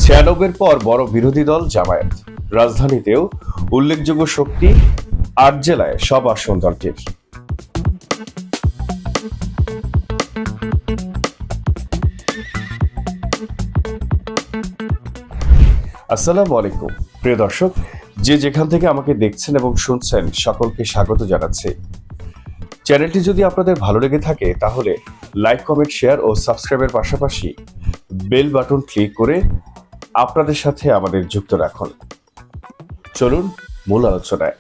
96-এর পর বড় বিরোধী দল জামায়াত। রাজধানীতেও উল্লেখযোগ্য শক্তি, ৮ জেলায় সব আসন দলটির। আসসালামু আলাইকুম প্রিয় দর্শক, যে যেখান থেকে আমাকে দেখছেন এবং শুনছেন সকলকে স্বাগত জানাচ্ছি। চ্যানেলটি যদি আপনাদের ভালো লেগে থাকে তাহলে লাইক, কমেন্ট, শেয়ার ও সাবস্ক্রাইবের পাশাপাশি বেল বাটন ক্লিক করে আপনাদের সাথে আমাদের যুক্ত রাখুন। চলুন মূল আলোচনায়।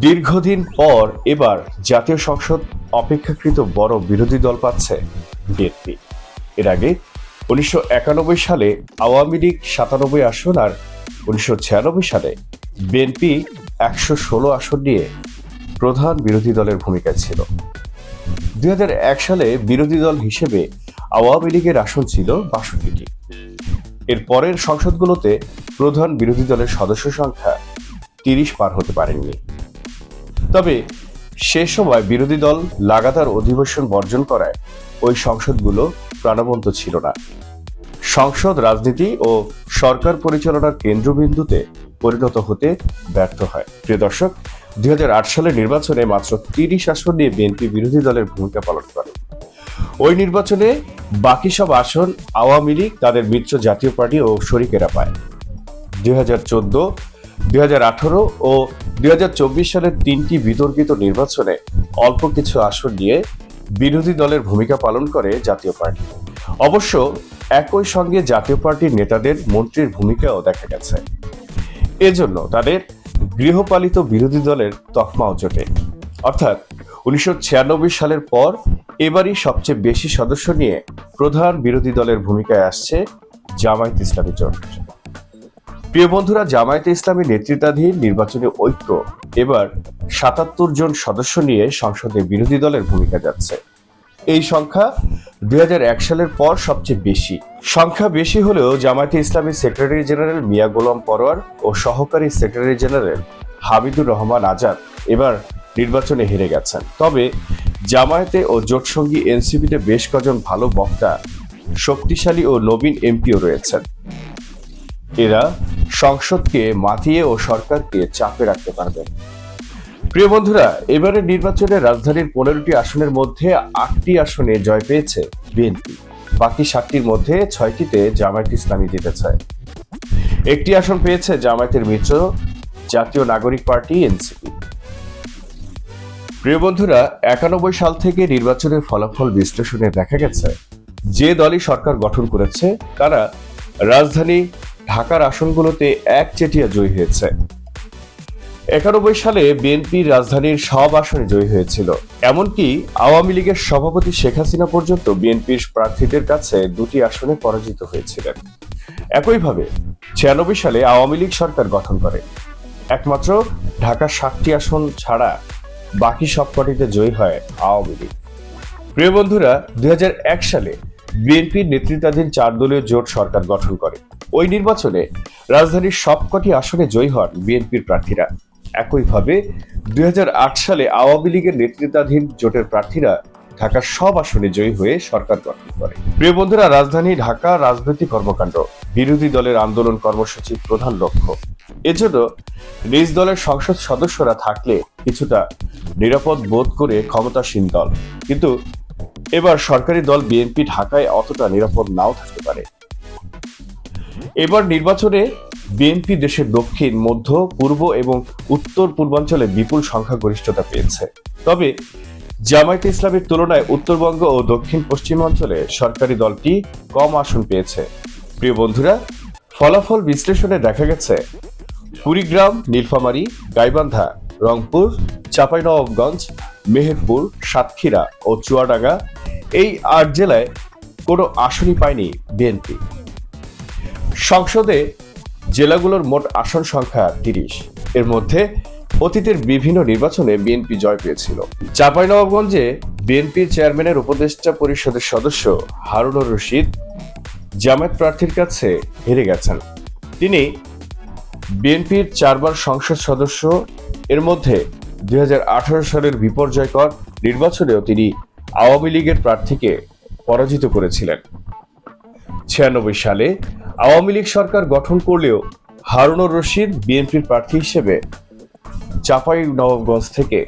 দীর্ঘদিন পর এবার জাতীয় সংসদ অপেক্ষাকৃত বড় বিরোধী দল পাচ্ছে বিএনপি। এর আগে 1991 সালে আওয়ামী লীগ 97 আসন আর 1996 সালে বিএনপি 116 আসন নিয়ে প্রধান বিরোধী দলের ভূমিকা ছিল। 2001 সালে বিরোধী দল হিসেবে আওয়ামী লীগের আসন ছিল 62টি। এর পরের সংসদগুলোতে প্রধান বিরোধী দলের সদস্য সংখ্যা 30 পার হতে পারেননি। তবে সে সময় বিরোধী দল লাগাতার অধিবেশন বর্জন করায় ওই সংসদগুলো প্রাণবন্ত ছিল না। সংসদ রাজনীতি ও সরকার পরিচালনার কেন্দ্রবিন্দুতে পরিণত হতে ব্যর্থ হয়। প্রিয় দর্শক, 2008 সালের নির্বাচনে মাত্র 30 আসন নিয়ে বিএনপি বিরোধী দলের ভূমিকা পালন করে। ওই নির্বাচনে বাকি সব আসন আওয়ামী লীগ, তাদের মিত্র জাতীয় পার্টি ও শরিকেরা পায়। 2014, 2018 ও 2024 সালের 3টি বিতর্কিত নির্বাচনে অল্প কিছু আসন নিয়ে বিরোধী দলের ভূমিকা পালন করে জাতীয় পার্টি। অবশ্য একই সঙ্গে জাতীয় পার্টির নেতাদের মন্ত্রীর ভূমিকাও দেখা গেছে। এজন্য তাদের গৃহপালিত বিরোধী দলের তকমাও জোটে। অর্থাৎ 1996 সালের পর এবারই সবচেয়ে বেশি সদস্য নিয়ে প্রধান বিরোধী দলের ভূমিকায় আসছে জামায়াত ইসলামী জোট। প্রিয় বন্ধুরা, জামায়াতে ইসলামী নেতৃত্বাধীন নির্বাচনী ঐক্য এবার 77 জন সদস্য নিয়ে সংসদে বিরোধী দলের ভূমিকা যাচ্ছে। এই সংখ্যা 2001 সালের পর সবচেয়ে বেশি। সংখ্যা বেশি হলেও জামায়াতে ইসলামী সেক্রেটারি জেনারেল মিয়া গোলাম পরোয়ার ও সহকারী সেক্রেটারি জেনারেল হামিদুর রহমান আজাদ এবার নির্বাচনে হেরে গেছেন। তবে জামায়াতে ও জোটসঙ্গী এনসিপিতে বেশ কজন ভালো বক্তা, শক্তিশালী ও নবীন এমপিও রয়েছেন। এরা সংসদকে মাতিয়ে ও সরকারকে চাপে রাখতে পারবেন। প্রিয় বন্ধুরা, এবারের নির্বাচনে রাজধানীর 15টি আসনের মধ্যে 8টি আসনে জয় পেয়েছে বিএনপি। বাকি 7টির মধ্যে 6টিতে জামায়াত ইসলামী জিতেছে। একটি আসন পেয়েছে জামায়াতের মিত্র জাতীয় নাগরিক পার্টি এনসিপি। প্রিয় বন্ধুরা, 91 সাল থেকে নির্বাচনের ফলাফল বিশ্লেষণে দেখা গেছে যে দলই সরকার গঠন করেছে তারা রাজধানী ঢাকার আসনগুলোতে একচেটিয়া জয়ী হয়েছে। 91 সালে বিএনপির রাজধানীর সব আসনে জয়ী হয়েছিল। এমনকি আওয়ামী লীগের সভাপতি শেখ হাসিনা পর্যন্ত বিএনপির প্রার্থীদের কাছে 2টি আসনে পরাজিত হয়েছিলেন। একইভাবে 96 সালে আওয়ামী লীগ সরকার গঠন করে। একমাত্র ঢাকার 7টি আসন ছাড়া বাকি সবকটিতে জয়ী হয় আওয়ামী লীগ। প্রিয় বন্ধুরা, 2001 সালে বিএনপির নেতৃত্বাধীন 4 দলীয় জোট সরকার গঠন করে। ওই নির্বাচনে রাজধানীর সবকটি আসনে জয়ী হন বিএনপির প্রার্থীরা। একইভাবে 2008 সালে আওয়ামী লীগের নেতৃত্বাধীন জোটের প্রার্থীরা ঢাকার সব আসনে জয়ী হয়ে সরকার গঠন করে। প্রিয় বন্ধুরা, রাজধানী ঢাকা রাজনৈতিক কর্মকাণ্ড, বিরোধী দলের আন্দোলন কর্মসূচির প্রধান লক্ষ্য। এজন্য নিজ দলের সংসদ সদস্যরা থাকলে কিছুটা নিরাপদ বোধ করে ক্ষমতাসীন দল। কিন্তু এবার সরকারি দল বিএনপি ঢাকায় অতটা নিরাপদ নাও থাকতে পারে। এবার নির্বাচনে বিএনপি দেশের দক্ষিণ, মধ্য, পূর্ব এবং উত্তর পূর্বাঞ্চলে বিপুল সংখ্যাগরিষ্ঠতা পেয়েছে। তবে জামায়াতে ইসলামের তুলনায় উত্তরবঙ্গ ও দক্ষিণ পশ্চিমাঞ্চলে সরকারি দলটি কম আসন পেয়েছে। প্রিয় বন্ধুরা, ফলাফল বিশ্লেষণে দেখা গেছে কুড়িগ্রাম, নীলফামারী, গাইবান্ধা, রংপুর, চাঁপাইনবাবগঞ্জ, মেহেরপুর, সাতক্ষীরা ও চুয়াডাঙ্গা এই 8 জেলায় কোনো আসনই পায়নি বিএনপি। সংসদে জেলাগুলোর মোট আসন সংখ্যা 30। এর মধ্যে অতীতের বিভিন্ন নির্বাচনে বিএনপি জয় পেয়েছিল। চাঁপাইনবাবগঞ্জে বিএনপির চেয়ারম্যানের উপদেষ্টা পরিষদের সদস্য হারুনুর রশিদ জামায়াত প্রার্থীর কাছে হেরে গেছেন। তিনি বিএনপির 4 বার সংসদ সদস্য। এর মধ্যে 2018 সালের বিপর্যয়কর নির্বাচনেও তিনি আওয়ামী লীগের প্রার্থীকে পরাজিত করেছিলেন। 96 সালে আওয়ামী লীগ সরকার গঠন করলেও হারুনুর রশিদ বিএনপির প্রার্থী হিসেবে চাঁপাইনবাবগঞ্জ থেকে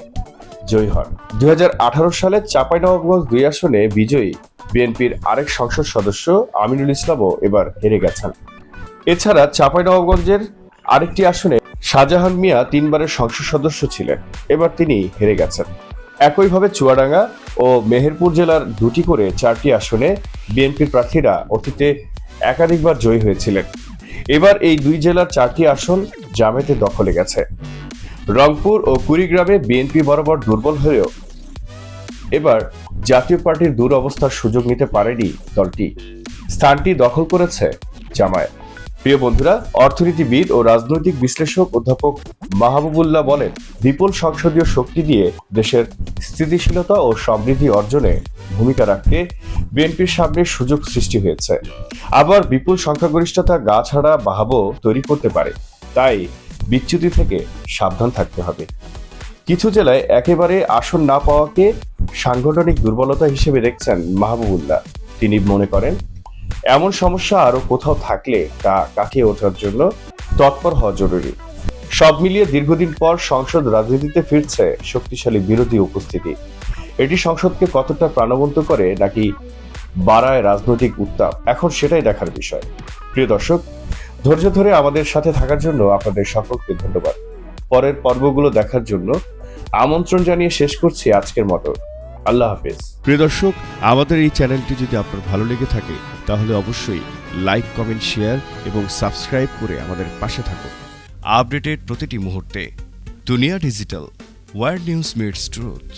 জয়ী হন। 2018 সালে চাঁপাইনবাবগঞ্জ 2 আসনে বিজয়ী বিএনপির আরেক সংসদ সদস্য আমিনুল ইসলামও এবার হেরে গেছেন। এছাড়া চাঁপাইনবাবগঞ্জের আরেকটি আসনে শাহজাহান মিয়া 3 বারের সংসদ সদস্য ছিলেন, এবার তিনি হেরে গেছেন। একইভাবে চুয়াডাঙ্গা ও মেহেরপুর জেলার 2টি করে 4টি আসনে বিএনপির প্রার্থীরা অতীতে একাধিকবার জয়ী হয়েছিলেন। এবার এই 2 জেলার 4টি আসন জামায়াতের দখলে গেছে। রংপুর ও কুড়িগ্রামে বিএনপি বরাবর দুর্বল হলেও এবার জাতীয় পার্টির দুরবস্থার সুযোগ নিতে পারেনি দলটি, স্থানটি দখল করেছে জামায়াত। প্রিয় বন্ধুরা, অর্থনীতিবিদ ও রাজনৈতিক বিশ্লেষক অধ্যাপক মাহবুবুল্লাহ বলেন, বিপুল সংসদীয় শক্তি দিয়ে দেশের স্থিতিশীলতা ও সমৃদ্ধি অর্জনে ভূমিকা রাখতে বিএনপির সামনে সুযোগ সৃষ্টি হয়েছে। আবার বিপুল সংখ্যাগরিষ্ঠতা গা ছাড়া বাহাবও তৈরি করতে পারে, তাই বিচ্যুতি থেকে সাবধান থাকতে হবে। কিছু জেলায় একেবারে আসন না পাওয়াকে সাংগঠনিক দুর্বলতা হিসেবে দেখছেন মাহবুবুল্লাহ। তিনি মনে করেন, এমন সমস্যা আরো কোথাও থাকলে তা কাটিয়ে ওঠার জন্য তৎপর হওয়া জরুরি। সব মিলিয়ে দীর্ঘদিন পর সংসদ রাজনীতিতে ফিরছে শক্তিশালী বিরোধী উপস্থিতি। এটি সংসদকে কতটা প্রাণবন্ত করে নাকি বাড়ায় রাজনৈতিক উত্তাপ, এখন সেটাই দেখার বিষয়। প্রিয় দর্শক, ধৈর্য ধরে আমাদের সাথে থাকার জন্য আপনাদের সকলকে ধন্যবাদ। পরের পর্বগুলো দেখার জন্য আমন্ত্রণ জানিয়ে শেষ করছি আজকের মতো। আল্লাহ হাফেজ। প্রিয় দর্শক, আমাদের এই চ্যানেলটি যদি আপনার ভালো লেগে থাকে তাহলে অবশ্যই লাইক, কমেন্ট, শেয়ার এবং সাবস্ক্রাইব করে আমাদের পাশে থাকুন। আপডেটেড প্রতিটি মুহূর্তে দুনিয়া digital, world news meets truth.